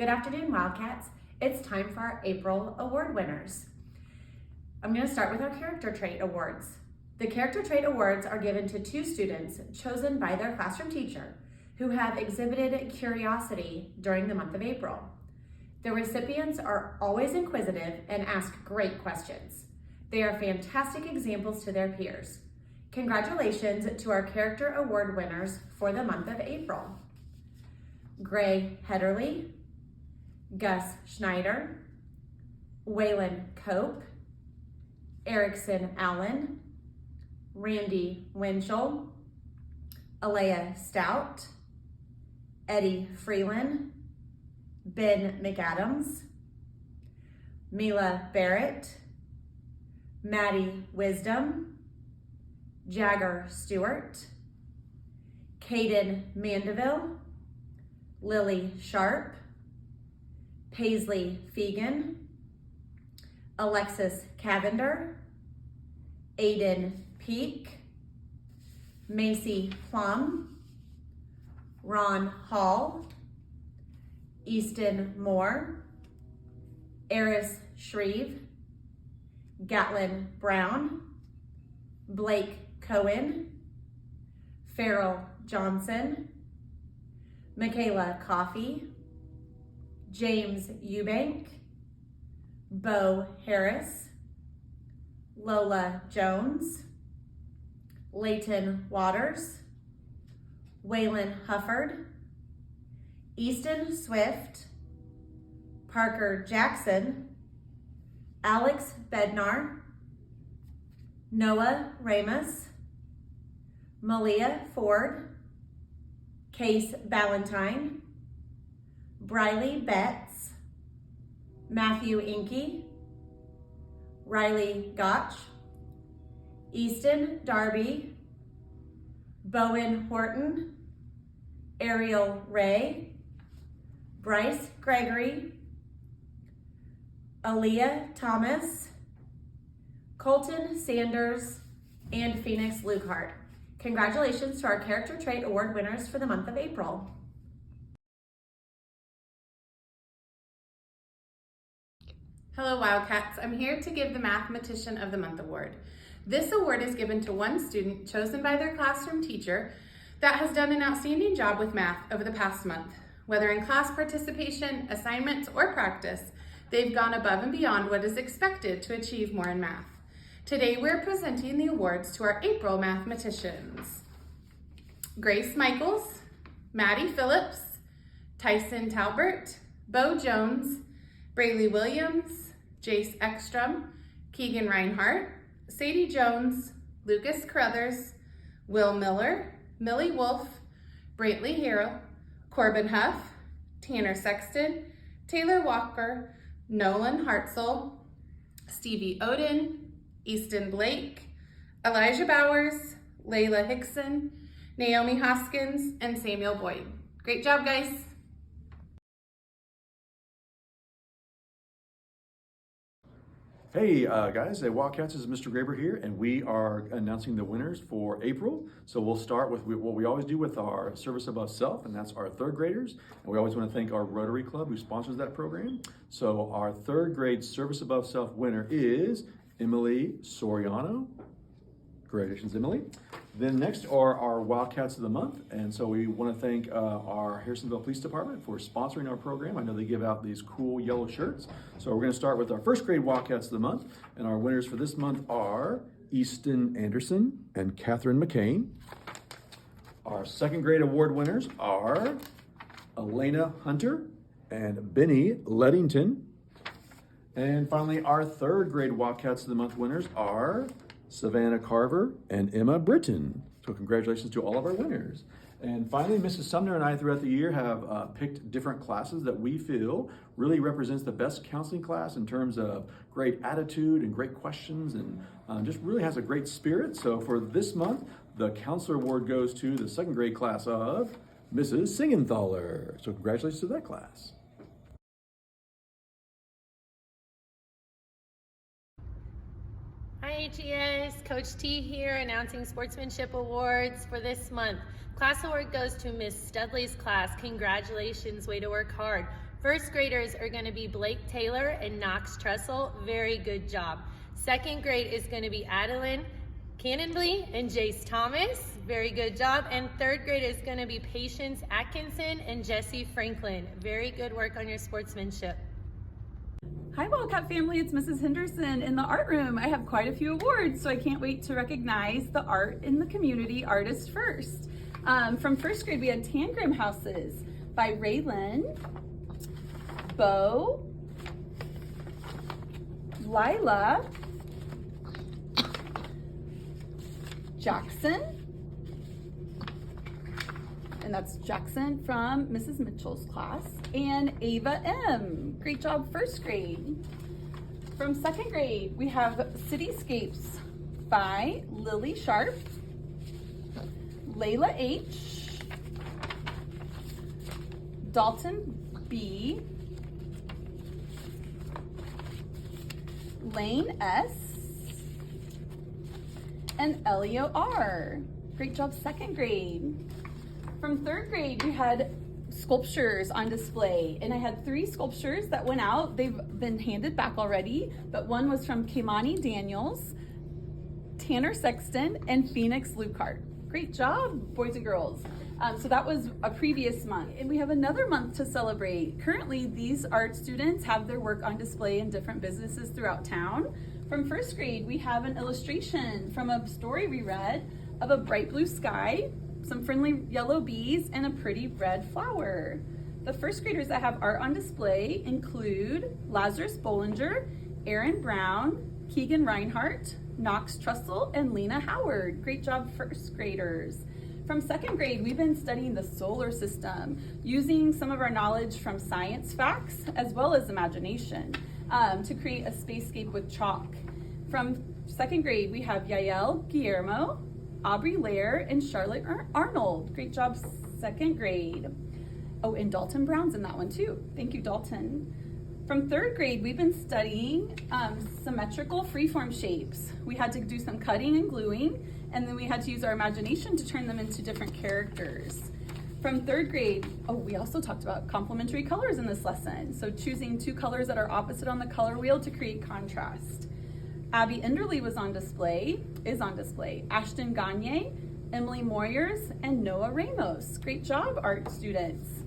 Good afternoon, Wildcats. It's time for our April award winners. I'm going to start with our character trait awards. The character trait awards are given to 2 students chosen by their classroom teacher who have exhibited curiosity during the month of April. The recipients are always inquisitive and ask great questions. They are fantastic examples to their peers. Congratulations to our character award winners for the month of April. Gray Hederly, Gus Schneider, Waylon Cope, Erickson Allen, Randy Winchell, Alea Stout, Eddie Freeland, Ben McAdams, Mila Barrett, Maddie Wisdom, Jagger Stewart, Caden Mandeville, Lily Sharp, Paisley Fegan, Alexis Cavender, Aiden Peak, Macy Plum, Ron Hall, Easton Moore, Eris Shreve, Gatlin Brown, Blake Cohen, Farrell Johnson, Michaela Coffey, James Eubank, Bo Harris, Lola Jones, Layton Waters, Waylon Hufford, Easton Swift, Parker Jackson, Alex Bednar, Noah Ramos, Malia Ford, Case Ballantyne, Briley Betts, Matthew Inky, Riley Gotch, Easton Darby, Bowen Horton, Ariel Ray, Bryce Gregory, Aaliyah Thomas, Colton Sanders, and Phoenix Lukehart. Congratulations to our Character Trait Award winners for the month of April. Hello Wildcats, I'm here to give the Mathematician of the Month award. This award is given to one student chosen by their classroom teacher that has done an outstanding job with math over the past month. Whether in class participation, assignments, or practice, they've gone above and beyond what is expected to achieve more in math. Today we're presenting the awards to our April mathematicians. Grace Michaels, Maddie Phillips, Tyson Talbert, Bo Jones, Braylee Williams, Jace Ekstrom, Keegan Reinhart, Sadie Jones, Lucas Carruthers, Will Miller, Millie Wolf, Brantley Harrell, Corbin Huff, Tanner Sexton, Taylor Walker, Nolan Hartzell, Stevie Oden, Easton Blake, Elijah Bowers, Layla Hickson, Naomi Hoskins, and Samuel Boyd. Great job, guys. Hey guys, Wildcats, this is Mr. Graber here, and we are announcing the winners for April. So we'll start with what we always do with our Service Above Self, and that's our 3rd graders. And we always want to thank our Rotary Club who sponsors that program. So our 3rd grade Service Above Self winner is Emily Soriano. Congratulations, Emily. Then next are our Wildcats of the Month. And so we want to thank our Harrisonville Police Department for sponsoring our program. I know they give out these cool yellow shirts. So we're going to start with our 1st grade Wildcats of the Month. And our winners for this month are Easton Anderson and Catherine McCain. Our 2nd grade award winners are Elena Hunter and Benny Leddington. And finally, our 3rd grade Wildcats of the Month winners are Savannah Carver and Emma Britton. So congratulations to all of our winners. And finally, Mrs. Sumner and I throughout the year have picked different classes that we feel really represents the best counseling class in terms of great attitude and great questions, and just really has a great spirit. So for this month, the Counselor Award goes to the 2nd grade class of Mrs. Singenthaler. So congratulations to that class. Hi HES, Coach T here announcing Sportsmanship Awards for this month. Class award goes to Miss Studley's class. Congratulations, way to work hard. First graders are going to be Blake Taylor and Knox Trussell. Very good job. Second grade is going to be Adeline Cannonbly and Jace Thomas. Very good job. And third grade is going to be Patience Atkinson and Jesse Franklin. Very good work on your sportsmanship. Hi Wildcat family, it's Mrs. Henderson in the art room. I have quite a few awards, so I can't wait to recognize the art in the community artist first. From first grade, we had Tangram Houses by Raylan, Bo, Lila, Jackson, and that's Jackson from Mrs. Mitchell's class, and Ava M. Great job, first grade. From second grade, we have Cityscapes by Lily Sharp, Layla H, Dalton B, Lane S, and Elio R. Great job, second grade. From third grade, we had sculptures on display, and I had 3 sculptures that went out. They've been handed back already, but one was from Kimani Daniels, Tanner Sexton, and Phoenix Lucart. Great job, boys and girls. So that was a previous month, and we have another month to celebrate. Currently, these art students have their work on display in different businesses throughout town. From first grade, we have an illustration from a story we read of a bright blue sky, some friendly yellow bees, and a pretty red flower. The first graders that have art on display include Lazarus Bollinger, Aaron Brown, Keegan Reinhart, Knox Trussell, and Lena Howard. Great job, first graders. From second grade, we've been studying the solar system, using some of our knowledge from science facts as well as imagination to create a spacescape with chalk. From second grade, we have Yael Guillermo, Aubrey Lair, and Charlotte Arnold. Great job, second grade. Oh, and Dalton Brown's in that one too. Thank you, Dalton. From third grade, we've been studying symmetrical freeform shapes. We had to do some cutting and gluing, and then we had to use our imagination to turn them into different characters. From third grade, we also talked about complementary colors in this lesson. So choosing 2 colors that are opposite on the color wheel to create contrast. Abby Enderly is on display. Ashton Gagne, Emily Moyers, and Noah Ramos. Great job, art students.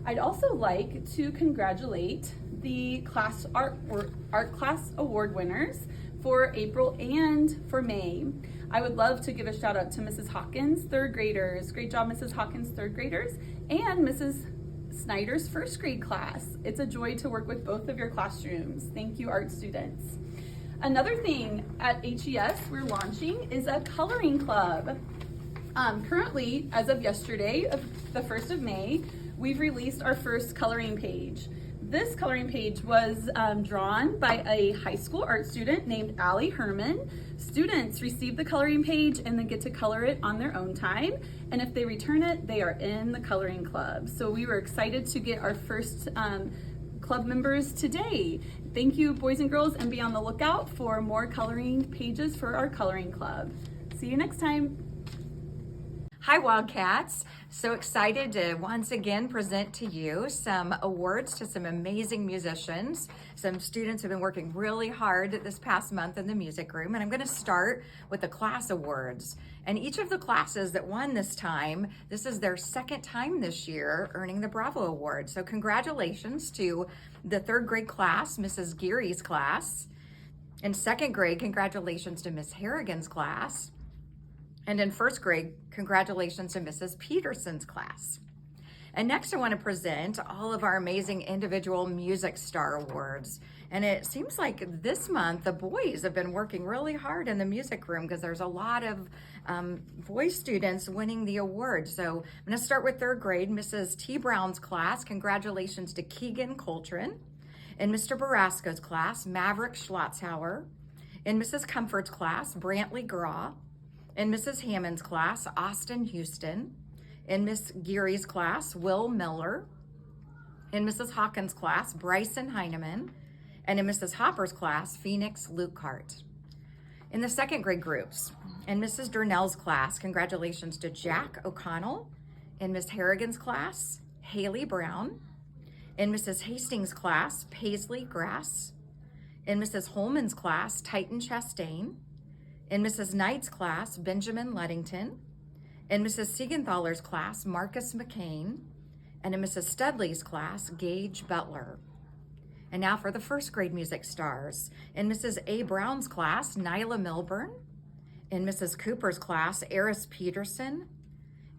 I'd also like to congratulate the art class award winners for April and for May. I would love to give a shout out to Mrs. Hawkins, third graders. Great job, Mrs. Hawkins, third graders, and Mrs. Snyder's first grade class. It's a joy to work with both of your classrooms. Thank you, art students. Another thing at HES we're launching is a coloring club. Currently, as of yesterday, the 1st of May, we've released our first coloring page. This coloring page was drawn by a high school art student named Allie Herman. Students receive the coloring page and then get to color it on their own time. And if they return it, they are in the coloring club. So we were excited to get our first club members today. Thank you, boys and girls, and be on the lookout for more coloring pages for our coloring club. See you next time. Hi Wildcats, so excited to once again present to you some awards to some amazing musicians. Some students have been working really hard this past month in the music room, and I'm going to start with the class awards. And each of the classes that won this time, this is their second time this year earning the Bravo Award. So congratulations to the third grade class, Mrs. Geary's class. In second grade, congratulations to Miss Harrigan's class. And in first grade, congratulations to Mrs. Peterson's class. And next I want to present all of our amazing individual Music Star Awards. And it seems like this month the boys have been working really hard in the music room because there's a lot of boy students winning the award. So I'm going to start with third grade, Mrs. T. Brown's class. Congratulations to Keegan Coltrane. In Mr. Barasco's class, Maverick Schlotzhauer. In Mrs. Comfort's class, Brantley Graw. In Mrs. Hammond's class, Austin Houston. In Miss Geary's class, Will Miller. In Mrs. Hawkins' class, Bryson Heineman. And in Mrs. Hopper's class, Phoenix Lucart. In the second grade groups, in Mrs. Durnell's class, congratulations to Jack O'Connell. In Miss Harrigan's class, Haley Brown. In Mrs. Hastings' class, Paisley Grass. In Mrs. Holman's class, Titan Chastain. In Mrs. Knight's class, Benjamin Luddington. In Mrs. Siegenthaler's class, Marcus McCain. And in Mrs. Studley's class, Gage Butler. And now for the first grade music stars. In Mrs. A. Brown's class, Nyla Milburn. In Mrs. Cooper's class, Eris Peterson.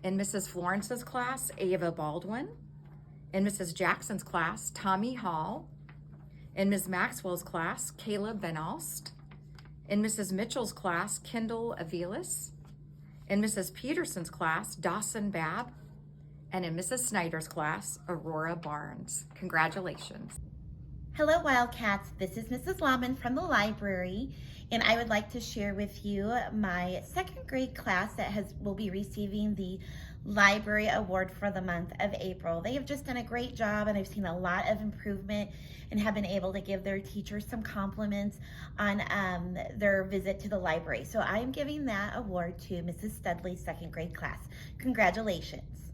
In Mrs. Florence's class, Ava Baldwin. In Mrs. Jackson's class, Tommy Hall. In Ms. Maxwell's class, Caleb Van Alst. In Mrs. Mitchell's class, Kendall Avilas. In Mrs. Peterson's class, Dawson Babb. And in Mrs. Snyder's class, Aurora Barnes. Congratulations. Hello Wildcats, this is Mrs. Lahman from the library, and I would like to share with you my second grade class that will be receiving the Library Award for the month of April. They have just done a great job, and I've seen a lot of improvement and have been able to give their teachers some compliments on their visit to the library. So I'm giving that award to Mrs. Studley's second grade class. Congratulations.